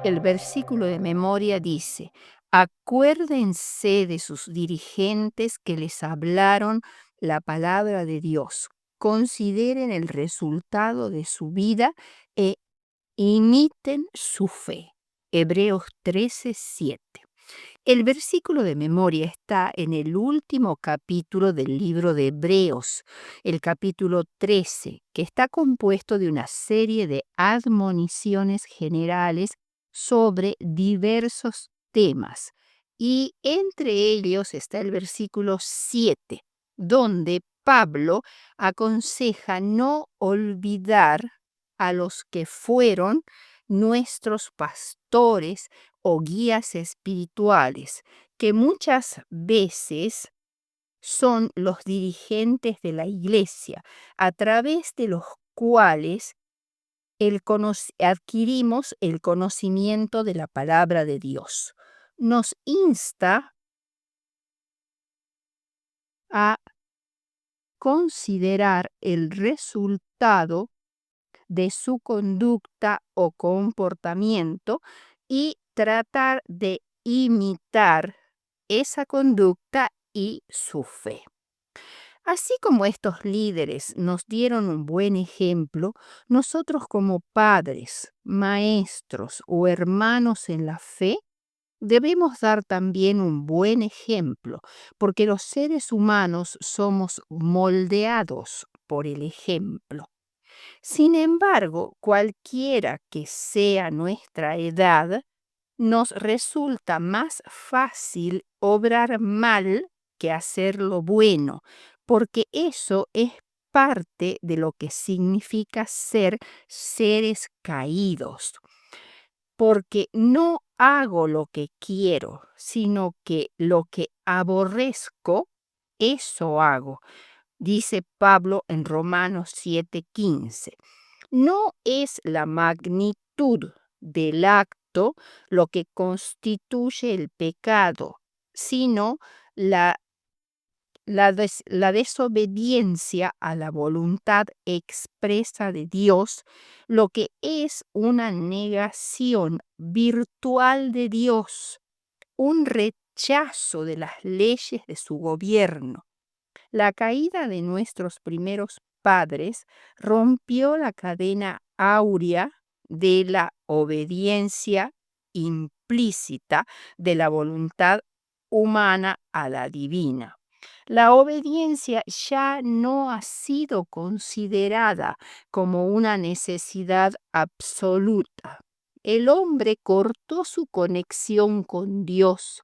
El versículo de memoria dice: acuérdense de sus dirigentes que les hablaron la palabra de Dios. Consideren el resultado de su vida e imiten su fe. Hebreos 13:7. El versículo de memoria está en el último capítulo del libro de Hebreos, el capítulo 13, que está compuesto de una serie de admoniciones generales sobre diversos temas. Y entre ellos está el versículo 7, donde Pablo aconseja no olvidar a los que fueron nuestros pastores o guías espirituales, que muchas veces son los dirigentes de la iglesia, a través de los cuales adquirimos el conocimiento de la palabra de Dios. Nos insta a considerar el resultado de su conducta o comportamiento y tratar de imitar esa conducta y su fe. Así como estos líderes nos dieron un buen ejemplo, nosotros como padres, maestros o hermanos en la fe, debemos dar también un buen ejemplo, porque los seres humanos somos moldeados por el ejemplo. Sin embargo, cualquiera que sea nuestra edad, nos resulta más fácil obrar mal que hacer lo bueno, porque eso es parte de lo que significa ser seres caídos. Porque no hago lo que quiero, sino que lo que aborrezco, eso hago, dice Pablo en Romanos 7:15. No es la magnitud del acto lo que constituye el pecado, sino la desobediencia a la voluntad expresa de Dios, lo que es una negación virtual de Dios, un rechazo de las leyes de su gobierno. La caída de nuestros primeros padres rompió la cadena áurea de la obediencia implícita de la voluntad humana a la divina. La obediencia ya no ha sido considerada como una necesidad absoluta. El hombre cortó su conexión con Dios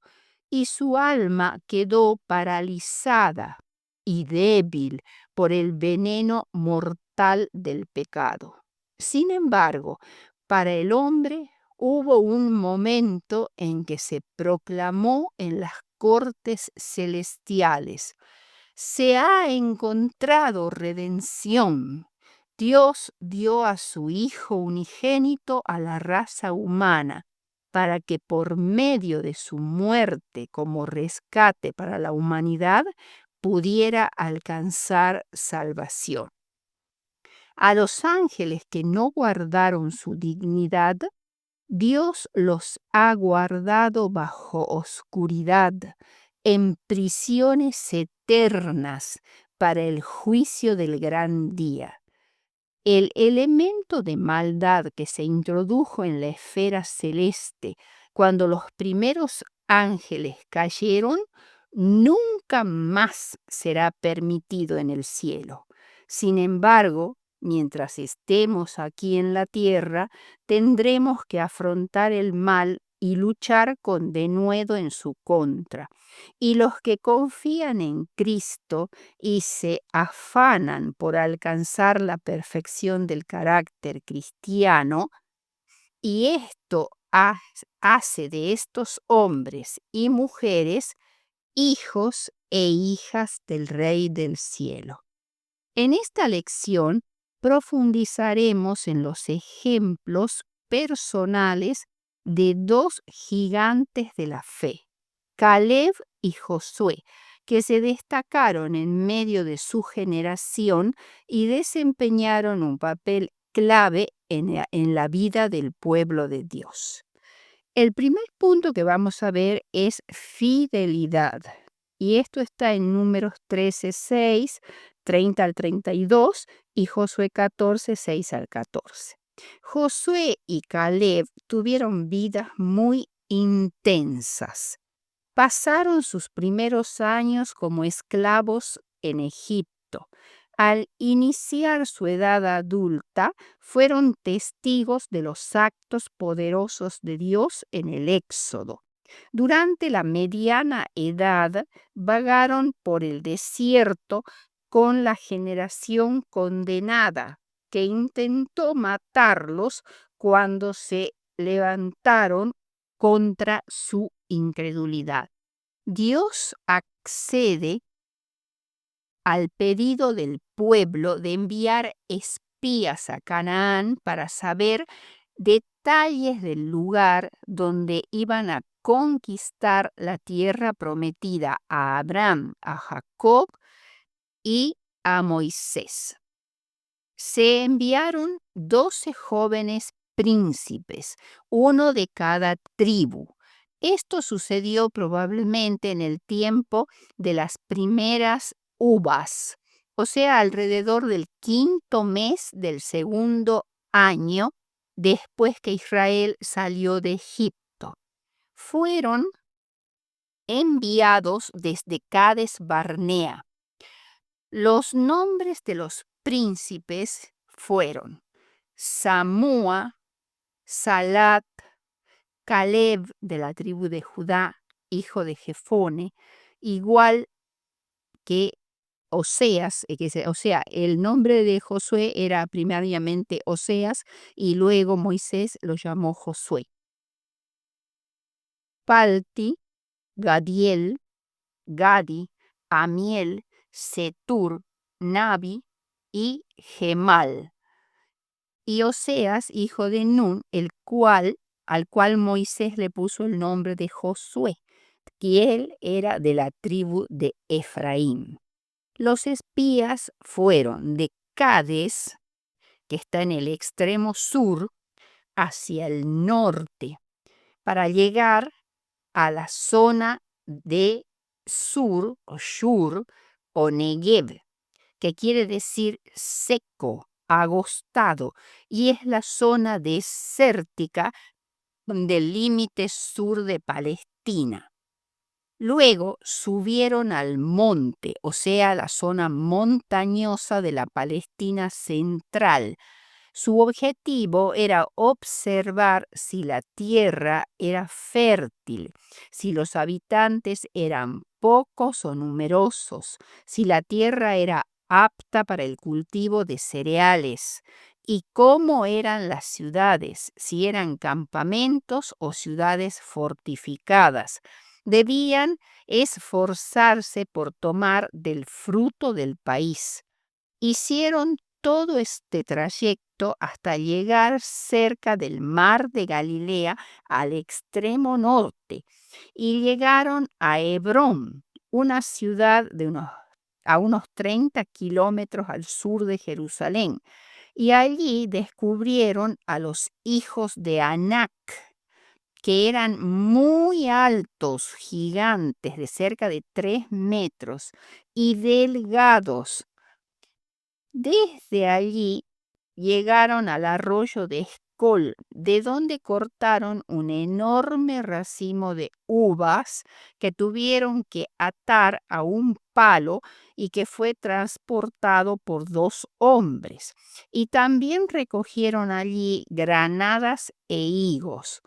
y su alma quedó paralizada y débil por el veneno mortal del pecado. Sin embargo, para el hombre hubo un momento en que se proclamó en las cortes celestiales: se ha encontrado redención. Dios dio a su Hijo unigénito a la raza humana para que por medio de su muerte como rescate para la humanidad pudiera alcanzar salvación. A los ángeles que no guardaron su dignidad, Dios los ha guardado bajo oscuridad, en prisiones eternas para el juicio del gran día. El elemento de maldad que se introdujo en la esfera celeste cuando los primeros ángeles cayeron, nunca más será permitido en el cielo. Sin embargo, mientras estemos aquí en la tierra, tendremos que afrontar el mal y luchar con denuedo en su contra. Y los que confían en Cristo y se afanan por alcanzar la perfección del carácter cristiano, y esto hace de estos hombres y mujeres hijos e hijas del Rey del Cielo. En esta lección profundizaremos en los ejemplos personales de dos gigantes de la fe, Caleb y Josué, que se destacaron en medio de su generación y desempeñaron un papel clave en la vida del pueblo de Dios. El primer punto que vamos a ver es fidelidad. Y esto está en Números 13:6, 30 al 32 y Josué 14, 6 al 14. Josué y Caleb tuvieron vidas muy intensas. Pasaron sus primeros años como esclavos en Egipto. Al iniciar su edad adulta, fueron testigos de los actos poderosos de Dios en el Éxodo. Durante la mediana edad, vagaron por el desierto con la generación condenada, que intentó matarlos cuando se levantaron contra su incredulidad. Dios accede al pedido del pueblo de enviar espías a Canaán para saber detalles del lugar donde iban a conquistar la tierra prometida a Abraham, a Jacob y a Moisés. Se enviaron 12 jóvenes príncipes, uno de cada tribu. Esto sucedió probablemente en el tiempo de las primeras uvas, o sea, alrededor del 5.º mes del segundo año después que Israel salió de Egipto. Fueron enviados desde Cades Barnea. Los nombres de los príncipes fueron Samúa, Salat, Caleb de la tribu de Judá, hijo de Jefone, igual que Oseas, o sea, el nombre de Josué era primariamente Oseas y luego Moisés lo llamó Josué. Palti, Gadiel, Gadi, Amiel, Setur, Nabi y Gemal. Y Oseas, hijo de Nun, al cual Moisés le puso el nombre de Josué, que él era de la tribu de Efraín. Los espías fueron de Cades, que está en el extremo sur, hacia el norte, para llegar a la zona de Sur o Shur o Negev, que quiere decir seco, agostado, y es la zona desértica del límite sur de Palestina. Luego subieron al monte, o sea, la zona montañosa de la Palestina central. Su objetivo era observar si la tierra era fértil, si los habitantes eran pocos o numerosos, si la tierra era apta para el cultivo de cereales y cómo eran las ciudades, si eran campamentos o ciudades fortificadas. Debían esforzarse por tomar del fruto del país. Hicieron todo este trayecto hasta llegar cerca del mar de Galilea al extremo norte y llegaron a Hebrón, una ciudad a unos 30 kilómetros al sur de Jerusalén, y allí descubrieron a los hijos de Anac, que eran muy altos, gigantes de cerca de 3 metros y delgados. Desde allí llegaron al arroyo de Escol, de donde cortaron un enorme racimo de uvas que tuvieron que atar a un palo y que fue transportado por 2 hombres. Y también recogieron allí granadas e higos.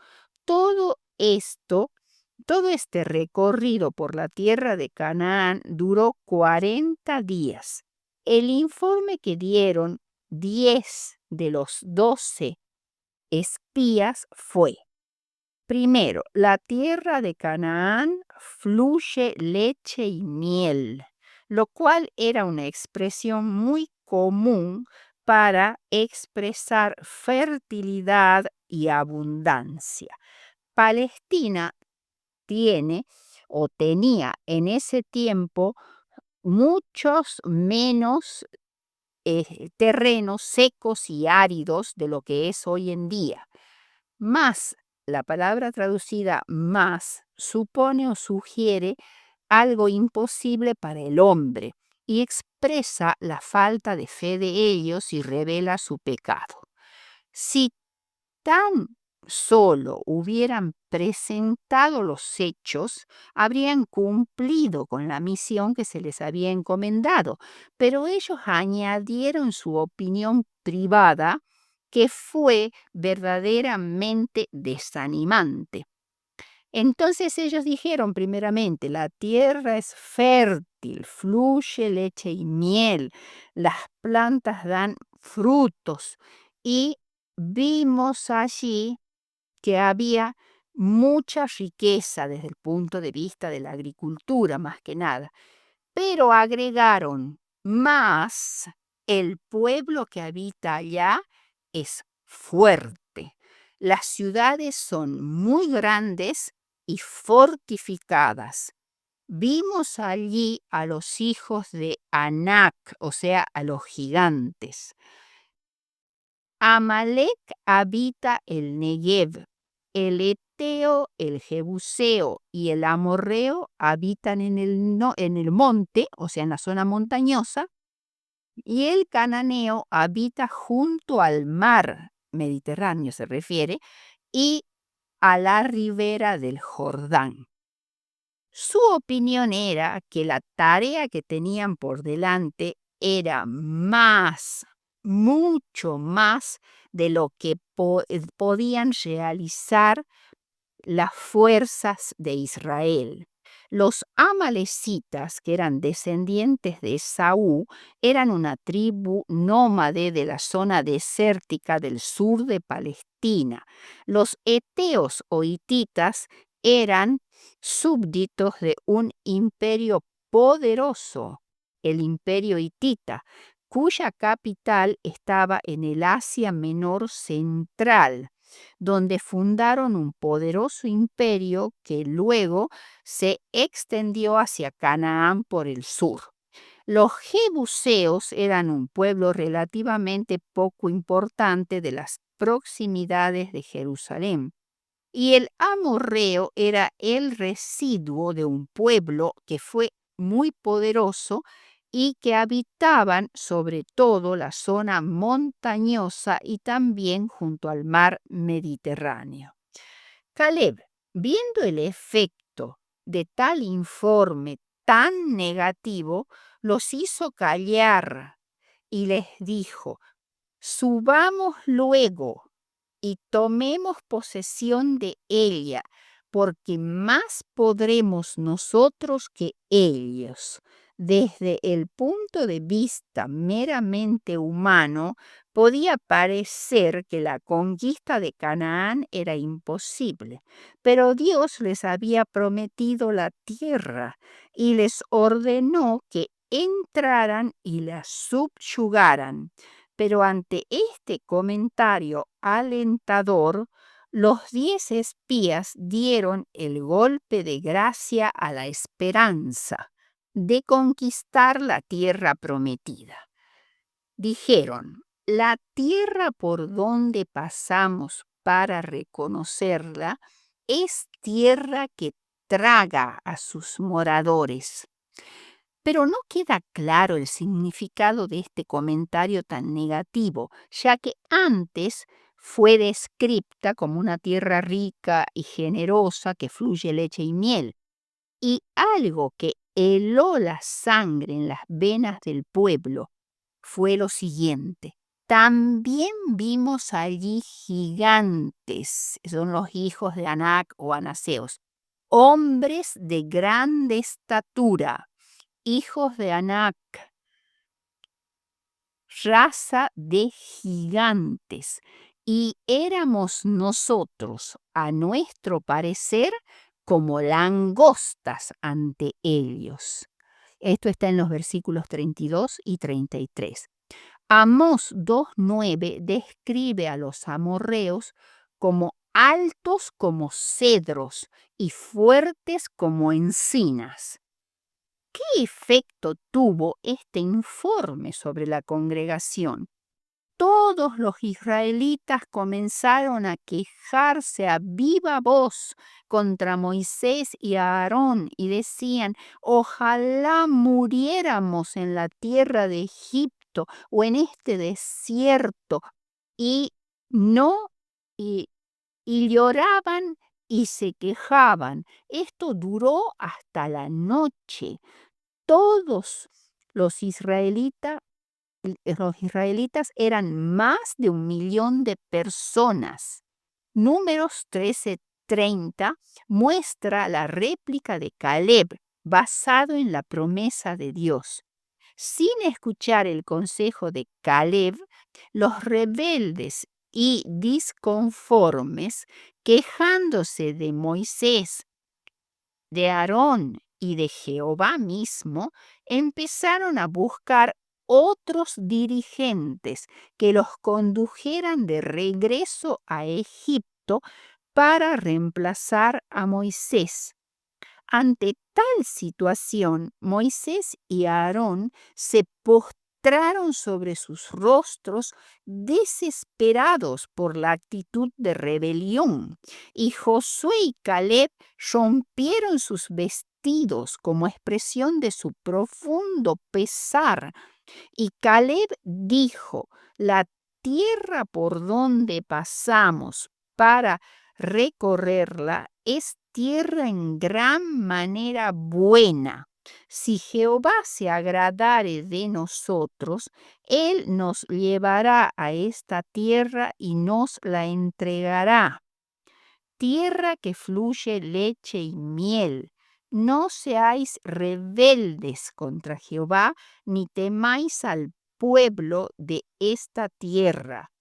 Todo este recorrido por la tierra de Canaán duró 40 días. El informe que dieron 10 de los 12 espías fue: primero, la tierra de Canaán fluye leche y miel, lo cual era una expresión muy común para expresar fertilidad y abundancia. Palestina tiene o tenía en ese tiempo muchos menos terrenos secos y áridos de lo que es hoy en día. Más la palabra traducida más supone o sugiere algo imposible para el hombre y expresa la falta de fe de ellos y revela su pecado. Si tan solo hubieran presentado los hechos, habrían cumplido con la misión que se les había encomendado, pero ellos añadieron su opinión privada, que fue verdaderamente desanimante. Entonces ellos dijeron primeramente: la tierra es fértil, fluye leche y miel, las plantas dan frutos, y vimos allí que había mucha riqueza desde el punto de vista de la agricultura, más que nada. Pero agregaron: más el pueblo que habita allá es fuerte. Las ciudades son muy grandes y fortificadas. Vimos allí a los hijos de Anac, o sea, a los gigantes. Amalek habita el Negev. El Eteo, el Jebuseo y el Amorreo habitan en el monte, o sea, en la zona montañosa, y el Cananeo habita junto al mar Mediterráneo, se refiere, y a la ribera del Jordán. Su opinión era que la tarea que tenían por delante era más, mucho más de lo que podían realizar las fuerzas de Israel. Los amalecitas, que eran descendientes de Esaú, eran una tribu nómade de la zona desértica del sur de Palestina. Los eteos o hititas eran súbditos de un imperio poderoso, el imperio hitita, cuya capital estaba en el Asia Menor central, donde fundaron un poderoso imperio que luego se extendió hacia Canaán por el sur. Los jebuseos eran un pueblo relativamente poco importante de las proximidades de Jerusalén, y el amorreo era el residuo de un pueblo que fue muy poderoso y que habitaban sobre todo la zona montañosa y también junto al mar Mediterráneo. Caleb, viendo el efecto de tal informe tan negativo, los hizo callar y les dijo: subamos luego y tomemos posesión de ella, porque más podremos nosotros que ellos. Desde el punto de vista meramente humano, podía parecer que la conquista de Canaán era imposible, pero Dios les había prometido la tierra y les ordenó que entraran y la subyugaran. Pero ante este comentario alentador, los 10 espías dieron el golpe de gracia a la esperanza de conquistar la tierra prometida. Dijeron: la tierra por donde pasamos para reconocerla es tierra que traga a sus moradores. Pero no queda claro el significado de este comentario tan negativo, ya que antes fue descrita como una tierra rica y generosa que fluye leche y miel, y algo que heló la sangre en las venas del pueblo fue lo siguiente: también vimos allí gigantes, son los hijos de Anac o Anaseos, hombres de grande estatura, hijos de Anac, raza de gigantes, y éramos nosotros, a nuestro parecer, como langostas ante ellos. Esto está en los versículos 32 y 33. Amós 2:9 describe a los amorreos como altos como cedros y fuertes como encinas. ¿Qué efecto tuvo este informe sobre la congregación? todos los israelitas comenzaron a quejarse a viva voz contra Moisés y Aarón y decían: ojalá muriéramos en la tierra de Egipto o en este desierto. Y no, y, y lloraban y se quejaban. Esto duró hasta la noche. Todos los israelitas los israelitas eran más de 1 millón de personas. Números 13:30 muestra la réplica de Caleb basado en la promesa de Dios. Sin escuchar el consejo de Caleb, los rebeldes y disconformes, quejándose de Moisés, de Aarón y de Jehová mismo, empezaron a buscar otros dirigentes que los condujeran de regreso a Egipto para reemplazar a Moisés. Ante tal situación, Moisés y Aarón se postraron sobre sus rostros, desesperados por la actitud de rebelión, y Josué y Caleb rompieron sus vestidos como expresión de su profundo pesar. Y Caleb dijo: la tierra por donde pasamos para recorrerla es tierra en gran manera buena. Si Jehová se agradare de nosotros, Él nos llevará a esta tierra y nos la entregará. Tierra que fluye leche y miel. No seáis rebeldes contra Jehová, ni temáis al pueblo de esta tierra,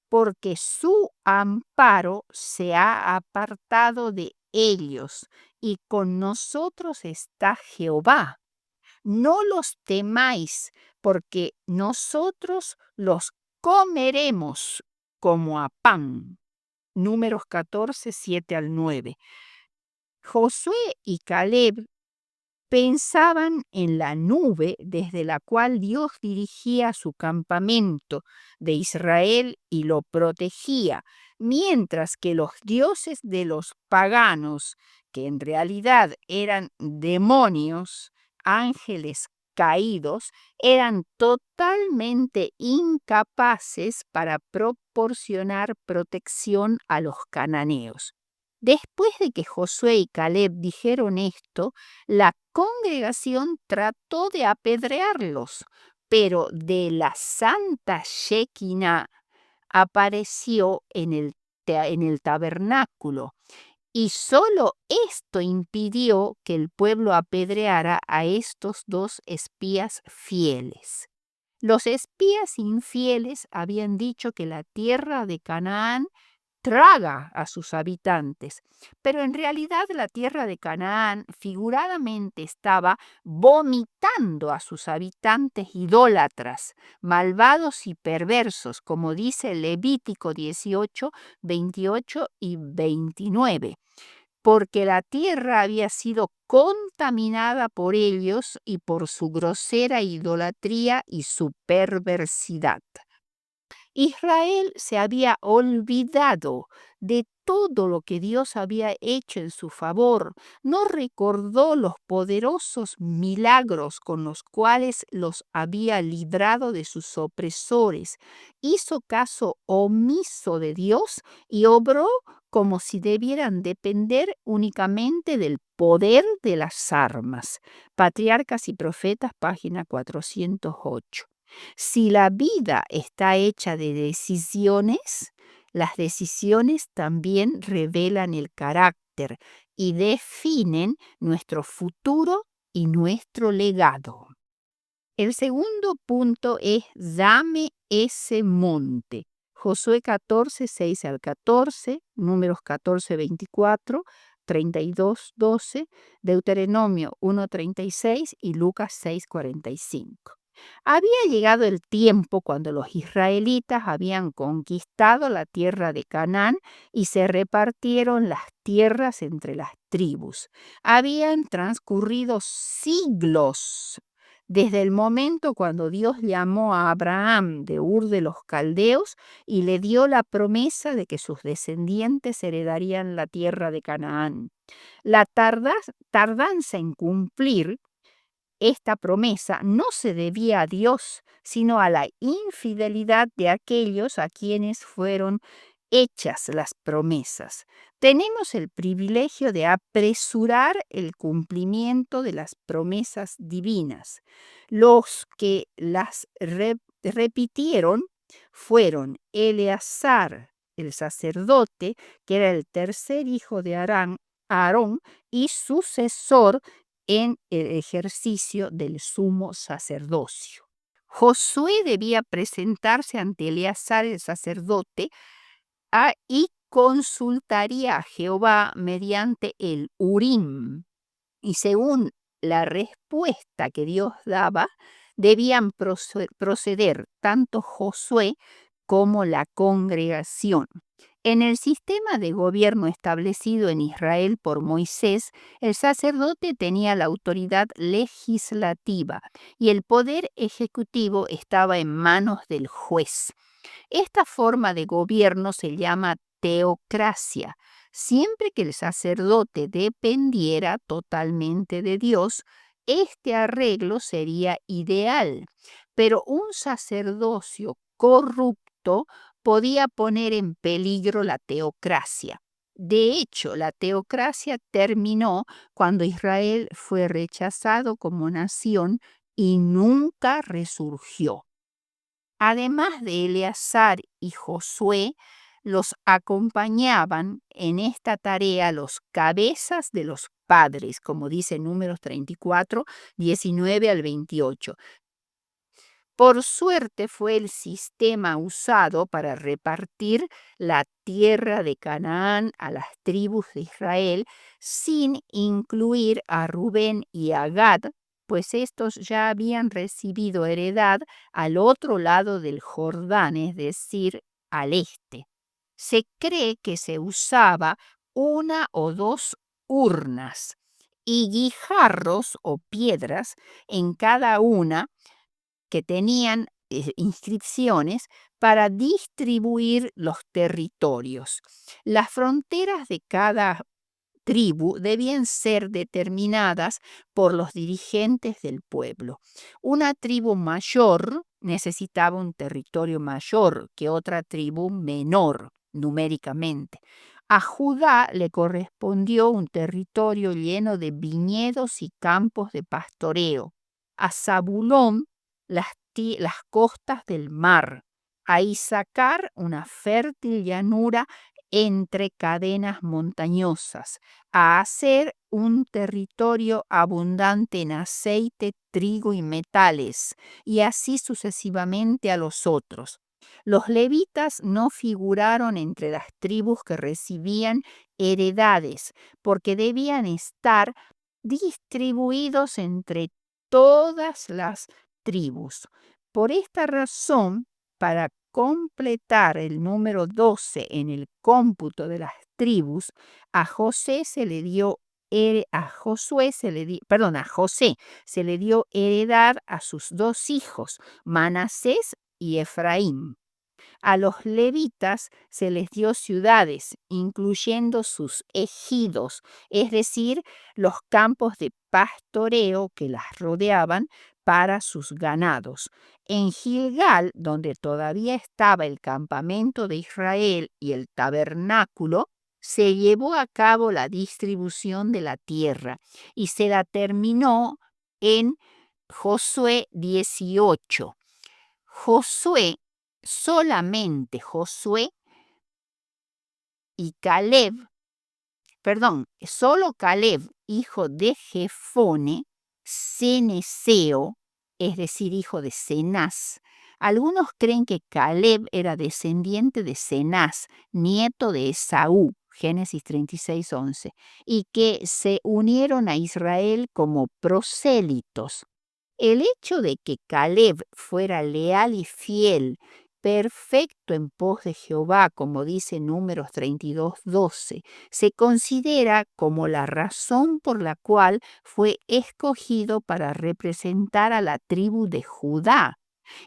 porque su amparo se ha apartado de ellos, y con nosotros está Jehová. No los temáis, porque nosotros los comeremos como a pan. Números 14:7-9. Josué y Caleb pensaban en la nube desde la cual Dios dirigía su campamento de Israel y lo protegía, mientras que los dioses de los paganos, que en realidad eran demonios, ángeles caídos, eran totalmente incapaces para proporcionar protección a los cananeos. Después de que Josué y Caleb dijeron esto, la congregación trató de apedrearlos, pero de la santa Shekinah apareció en el tabernáculo, y solo esto impidió que el pueblo apedreara a estos dos espías fieles. Los espías infieles habían dicho que la tierra de Canaán traga a sus habitantes, pero en realidad la tierra de Canaán figuradamente estaba vomitando a sus habitantes idólatras, malvados y perversos, como dice Levítico 18, 28 y 29, porque la tierra había sido contaminada por ellos y por su grosera idolatría y su perversidad. Israel se había olvidado de todo lo que Dios había hecho en su favor. No recordó los poderosos milagros con los cuales los había librado de sus opresores. Hizo caso omiso de Dios y obró como si debieran depender únicamente del poder de las armas. Patriarcas y Profetas, página 408. Si la vida está hecha de decisiones, las decisiones también revelan el carácter y definen nuestro futuro y nuestro legado. El segundo punto es: dame ese monte. Josué 14:6-14, Números 14:24, 32:12, Deuteronomio 1:36 y Lucas 6:45. Había llegado el tiempo cuando los israelitas habían conquistado la tierra de Canaán y se repartieron las tierras entre las tribus. Habían transcurrido siglos desde el momento cuando Dios llamó a Abraham de Ur de los Caldeos y le dio la promesa de que sus descendientes heredarían la tierra de Canaán. La tardanza en cumplir esta promesa no se debía a Dios, sino a la infidelidad de aquellos a quienes fueron hechas las promesas. Tenemos el privilegio de apresurar el cumplimiento de las promesas divinas. Los que las repitieron fueron Eleazar, el sacerdote, que era el tercer hijo de Aarón y sucesor en el ejercicio del sumo sacerdocio. Josué debía presentarse ante Eleazar el sacerdote y consultaría a Jehová mediante el Urim. Y según la respuesta que Dios daba, debían proceder tanto Josué como la congregación. En el sistema de gobierno establecido en Israel por Moisés, el sacerdote tenía la autoridad legislativa y el poder ejecutivo estaba en manos del juez. Esta forma de gobierno se llama teocracia. Siempre que el sacerdote dependiera totalmente de Dios, este arreglo sería ideal, pero un sacerdocio corrupto podía poner en peligro la teocracia. De hecho, la teocracia terminó cuando Israel fue rechazado como nación y nunca resurgió. Además de Eleazar y Josué, los acompañaban en esta tarea los cabezas de los padres, como dice Números 34, 19 al 28. Por suerte fue el sistema usado para repartir la tierra de Canaán a las tribus de Israel sin incluir a Rubén y a Gad, pues estos ya habían recibido heredad al otro lado del Jordán, es decir, al este. Se cree que se usaba una o dos urnas y guijarros o piedras en cada una que tenían inscripciones para distribuir los territorios. Las fronteras de cada tribu debían ser determinadas por los dirigentes del pueblo. Una tribu mayor necesitaba un territorio mayor que otra tribu menor numéricamente. A Judá le correspondió un territorio lleno de viñedos y campos de pastoreo. A Zabulón las costas del mar. A Isaacar una fértil llanura entre cadenas montañosas, a hacer un territorio abundante en aceite, trigo y metales, y así sucesivamente a los otros. Los levitas no figuraron entre las tribus que recibían heredades, porque debían estar distribuidos entre todas las tribus. Por esta razón, para completar el número 12 en el cómputo de las tribus, a José se le dio a José se le dio heredad a sus dos hijos, Manasés y Efraín. A los levitas se les dio ciudades, incluyendo sus ejidos, es decir, los campos de pastoreo que las rodeaban para sus ganados. En Gilgal, donde todavía estaba el campamento de Israel y el tabernáculo, se llevó a cabo la distribución de la tierra y se la terminó en Josué 18. Solamente Josué y Caleb, solo Caleb, hijo de Jefone, ceneseo, es decir, hijo de Cenaz. Algunos creen que Caleb era descendiente de Cenaz, nieto de Esaú, Génesis 36:11, y que se unieron a Israel como prosélitos. El hecho de que Caleb fuera leal y fiel perfecto en pos de Jehová, como dice Números 32:12, se considera como la razón por la cual fue escogido para representar a la tribu de Judá,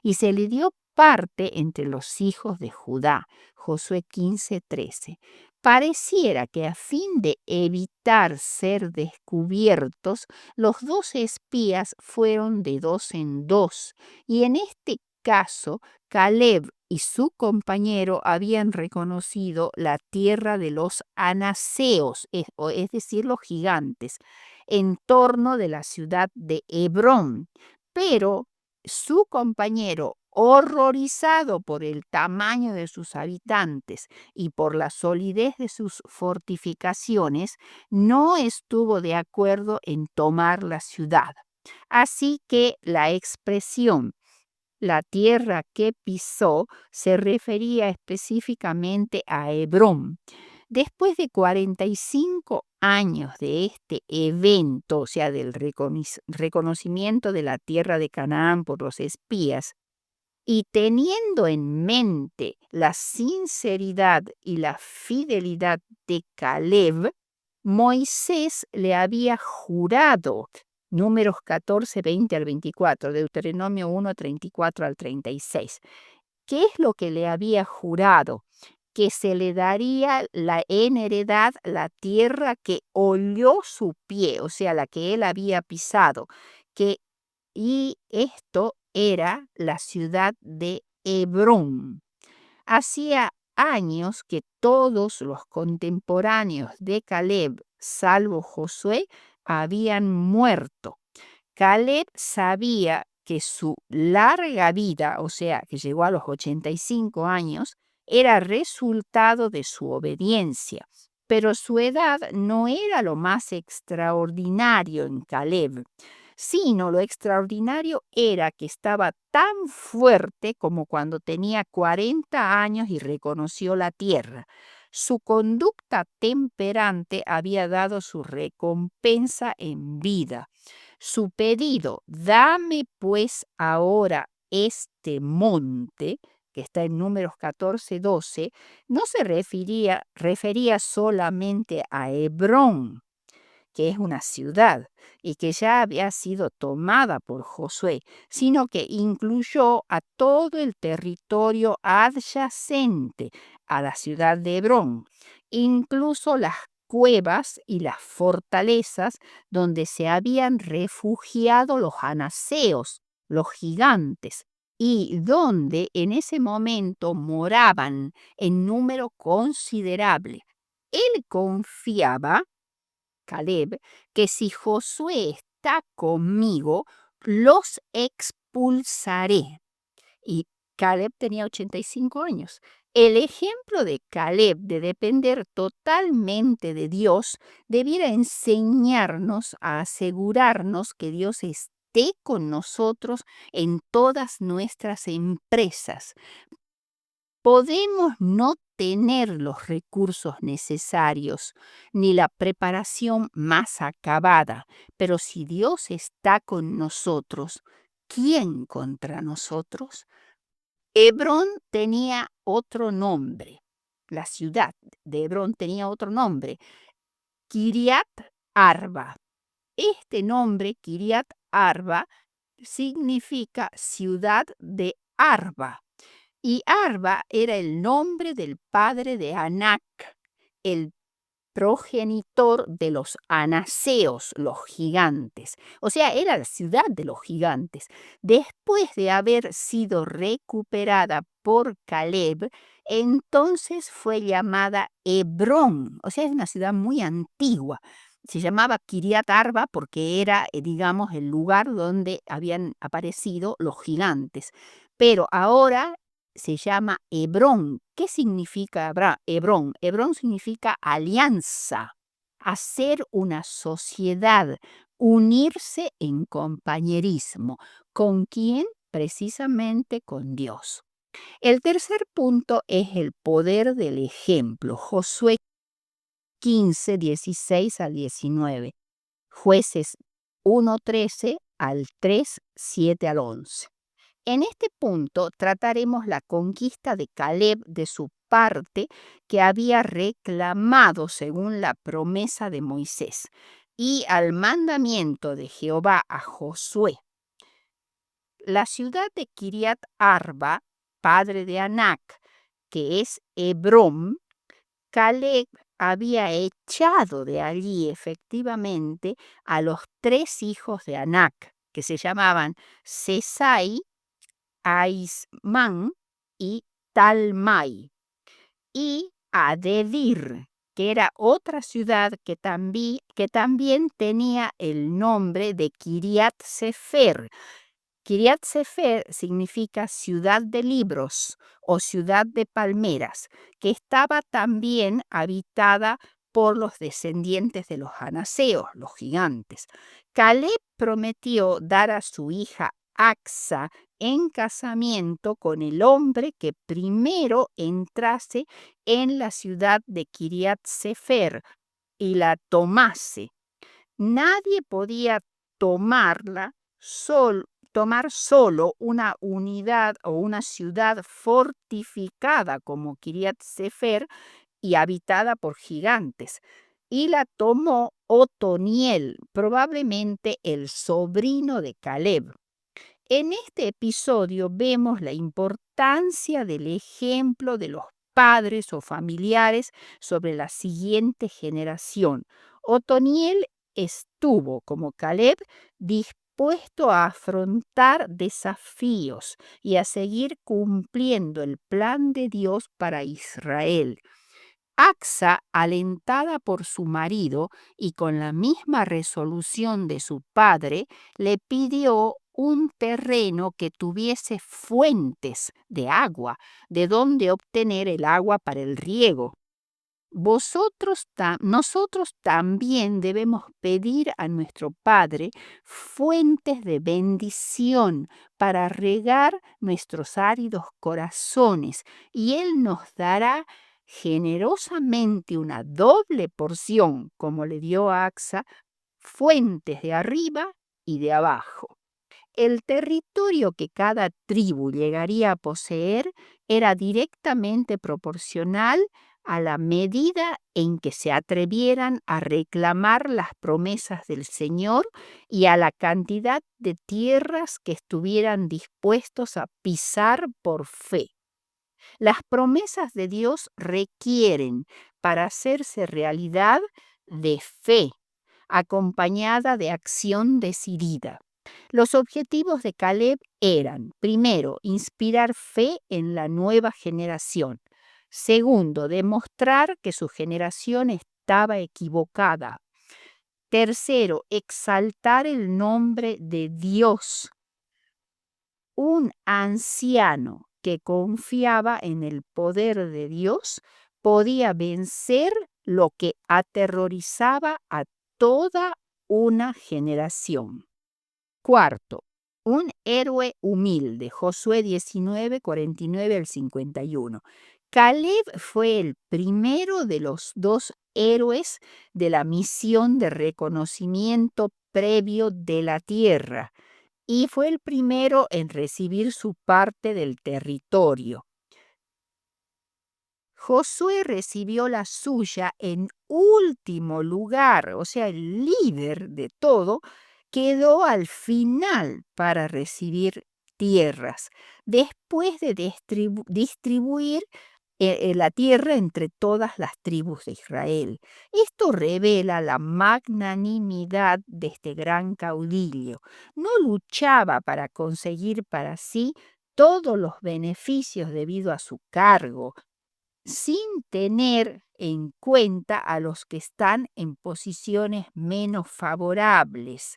y se le dio parte entre los hijos de Judá. Josué 15:13. Pareciera que a fin de evitar ser descubiertos, los 12 espías fueron de dos en dos, y en este caso, Caleb y su compañero habían reconocido la tierra de los anaseos, es decir, los gigantes, en torno de la ciudad de Hebrón. Pero su compañero, horrorizado por el tamaño de sus habitantes y por la solidez de sus fortificaciones, no estuvo de acuerdo en tomar la ciudad. Así que la expresión "la tierra que pisó" se refería específicamente a Hebrón. Después de 45 años de este evento, o sea, del reconocimiento de la tierra de Canaán por los espías, y teniendo en mente la sinceridad y la fidelidad de Caleb, Moisés le había jurado, Números 14, 20 al 24, Deuteronomio 1, 34 al 36. ¿Qué es lo que le había jurado? Que se le daría en heredad la tierra que olió su pie, o sea, la que él había pisado, que, y esto era la ciudad de Hebrón. Hacía años que todos los contemporáneos de Caleb, salvo Josué, habían muerto. Caleb sabía que su larga vida, o sea, que llegó a los 85 años, era resultado de su obediencia, pero su edad no era lo más extraordinario en Caleb, sino lo extraordinario era que estaba tan fuerte como cuando tenía 40 años y reconoció la tierra. Su conducta temperante había dado su recompensa en vida. Su pedido, dame pues ahora este monte, que está en Números 14:12, no se refería solamente a Hebrón, que es una ciudad y que ya había sido tomada por Josué, sino que incluyó a todo el territorio adyacente a la ciudad de Hebrón, incluso las cuevas y las fortalezas donde se habían refugiado los anaseos, los gigantes, y donde en ese momento moraban en número considerable. Él confiaba, Caleb, que si Josué está conmigo, los expulsaré. Y Caleb tenía 85 años. El ejemplo de Caleb de depender totalmente de Dios debiera enseñarnos a asegurarnos que Dios esté con nosotros en todas nuestras empresas. Podemos no tener los recursos necesarios ni la preparación más acabada, pero si Dios está con nosotros, ¿quién contra nosotros? Hebrón tenía otro nombre. La ciudad de Hebrón tenía otro nombre, Kiriat Arba. Este nombre, Kiriat Arba, significa ciudad de Arba. Y Arba era el nombre del padre de Anac, el progenitor de los anaseos, los gigantes. O sea, era la ciudad de los gigantes. Después de haber sido recuperada por Caleb, entonces fue llamada Hebrón. O sea, es una ciudad muy antigua. Se llamaba Kiriat Arba porque era, digamos, el lugar donde habían aparecido los gigantes. Pero ahora se llama Hebrón. ¿Qué significa Hebrón? Hebrón significa alianza, hacer una sociedad, unirse en compañerismo. ¿Con quién? Precisamente con Dios. El tercer punto es el poder del ejemplo. Josué 15, 16 al 19. Jueces 1, 13 al 3, 7 al 11. En este punto trataremos la conquista de Caleb de su parte que había reclamado según la promesa de Moisés y al mandamiento de Jehová a Josué. La ciudad de Kiriat Arba, padre de Anac, que es Hebrón, Caleb había echado de allí efectivamente a los 3 hijos de Anac, que se llamaban Sesai, Aismán y Talmai, y a Debir, que era otra ciudad que también tenía el nombre de Kiriat Sefer. Kiriat Sefer significa ciudad de libros o ciudad de palmeras, que estaba también habitada por los descendientes de los anaseos, los gigantes. Caleb prometió dar a su hija Axa en casamiento con el hombre que primero entrase en la ciudad de Kiriat Sefer y la tomase. Nadie podía tomar solo una unidad o una ciudad fortificada como Kiriat Sefer y habitada por gigantes. Y la tomó Otoniel, probablemente el sobrino de Caleb. En este episodio vemos la importancia del ejemplo de los padres o familiares sobre la siguiente generación. Otoniel estuvo, como Caleb, dispuesto a afrontar desafíos y a seguir cumpliendo el plan de Dios para Israel. Axa, alentada por su marido y con la misma resolución de su padre, le pidió un terreno que tuviese fuentes de agua, de donde obtener el agua para el riego. Nosotros también debemos pedir a nuestro Padre fuentes de bendición para regar nuestros áridos corazones, y Él nos dará generosamente una doble porción, como le dio a Axa, fuentes de arriba y de abajo. El territorio que cada tribu llegaría a poseer era directamente proporcional a la medida en que se atrevieran a reclamar las promesas del Señor y a la cantidad de tierras que estuvieran dispuestos a pisar por fe. Las promesas de Dios requieren, para hacerse realidad, de fe, acompañada de acción decidida. Los objetivos de Caleb eran, primero, inspirar fe en la nueva generación. Segundo, demostrar que su generación estaba equivocada. Tercero, exaltar el nombre de Dios. Un anciano que confiaba en el poder de Dios podía vencer lo que aterrorizaba a toda una generación. Cuarto, un héroe humilde, Josué 19, 49 al 51. Caleb fue el primero de los 2 héroes de la misión de reconocimiento previo de la tierra y fue el primero en recibir su parte del territorio. Josué recibió la suya en último lugar, o sea, el líder de todo, quedó al final para recibir tierras, después de distribuir la tierra entre todas las tribus de Israel. Esto revela la magnanimidad de este gran caudillo. No luchaba para conseguir para sí todos los beneficios debido a su cargo, sin tener en cuenta a los que están en posiciones menos favorables.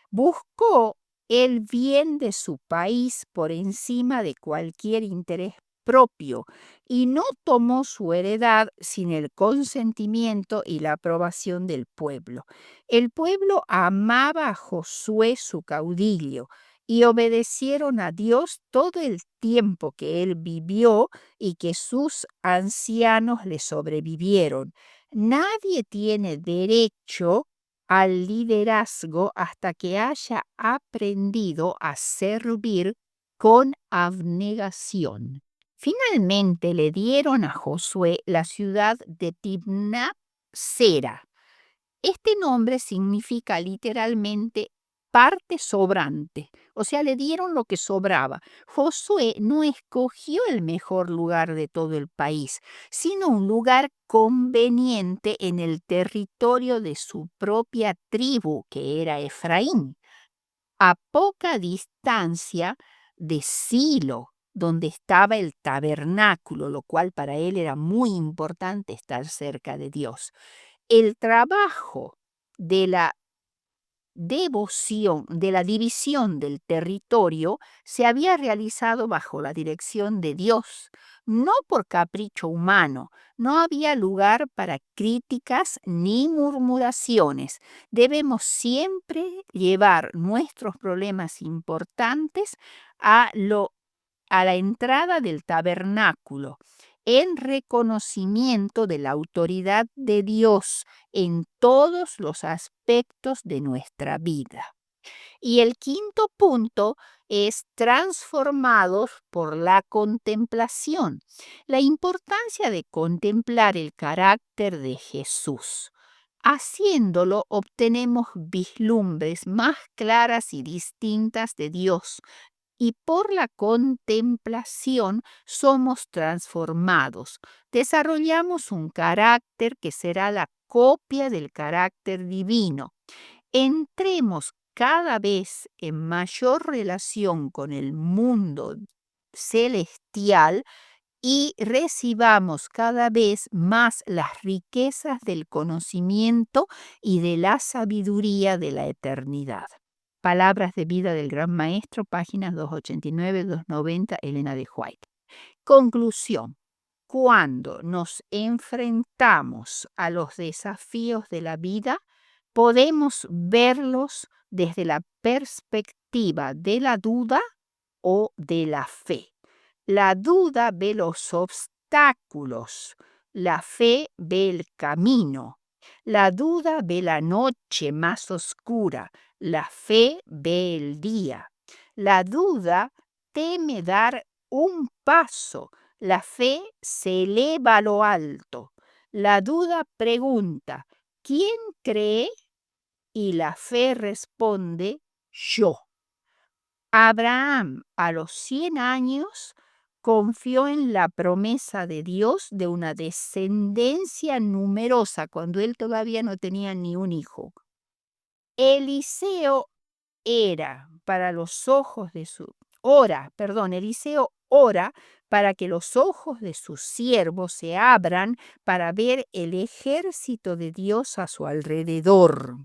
Buscó el bien de su país por encima de cualquier interés propio y no tomó su heredad sin el consentimiento y la aprobación del pueblo. El pueblo amaba a Josué, su caudillo, y obedecieron a Dios todo el tiempo que él vivió y que sus ancianos le sobrevivieron. Nadie tiene derecho al liderazgo hasta que haya aprendido a servir con abnegación. Finalmente le dieron a Josué la ciudad de Timnat Sera. Este nombre significa literalmente parte sobrante, o sea, le dieron lo que sobraba. Josué no escogió el mejor lugar de todo el país, sino un lugar conveniente en el territorio de su propia tribu, que era Efraín, a poca distancia de Silo, donde estaba el tabernáculo, lo cual para él era muy importante estar cerca de Dios. El trabajo de la devoción, de la división del territorio, se había realizado bajo la dirección de Dios, no por capricho humano. No había lugar para críticas ni murmuraciones. Debemos siempre llevar nuestros problemas importantes a la entrada del tabernáculo, en reconocimiento de la autoridad de Dios en todos los aspectos de nuestra vida. Y el quinto punto es transformados por la contemplación. La importancia de contemplar el carácter de Jesús. Haciéndolo obtenemos vislumbres más claras y distintas de Dios, y por la contemplación somos transformados. Desarrollamos un carácter que será la copia del carácter divino. Entremos cada vez en mayor relación con el mundo celestial y recibamos cada vez más las riquezas del conocimiento y de la sabiduría de la eternidad. Palabras de vida del Gran Maestro, páginas 289-290, Elena de White. Conclusión. Cuando nos enfrentamos a los desafíos de la vida, podemos verlos desde la perspectiva de la duda o de la fe. La duda ve los obstáculos, la fe ve el camino. La duda ve la noche más oscura, la fe ve el día. La duda teme dar un paso, la fe se eleva a lo alto. La duda pregunta, ¿quién cree? Y la fe responde, yo. Abraham, a los 100 años, confió en la promesa de Dios de una descendencia numerosa cuando él todavía no tenía ni un hijo. Eliseo Eliseo ora para que los ojos de sus siervos se abran para ver el ejército de Dios a su alrededor.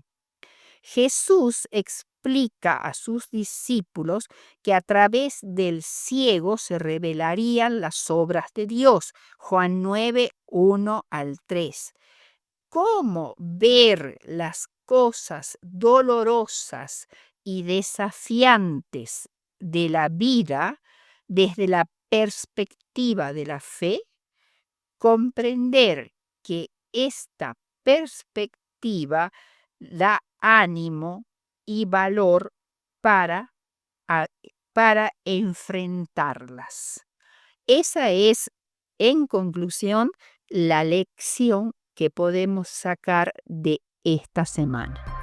Jesús explica a sus discípulos que a través del ciego se revelarían las obras de Dios. Juan 9, 1 al 3. ¿Cómo ver las cosas dolorosas y desafiantes de la vida desde la perspectiva de la fe? Comprender que esta perspectiva da ánimo y valor para, para enfrentarlas. Esa es, en conclusión, la lección que podemos sacar de esta semana.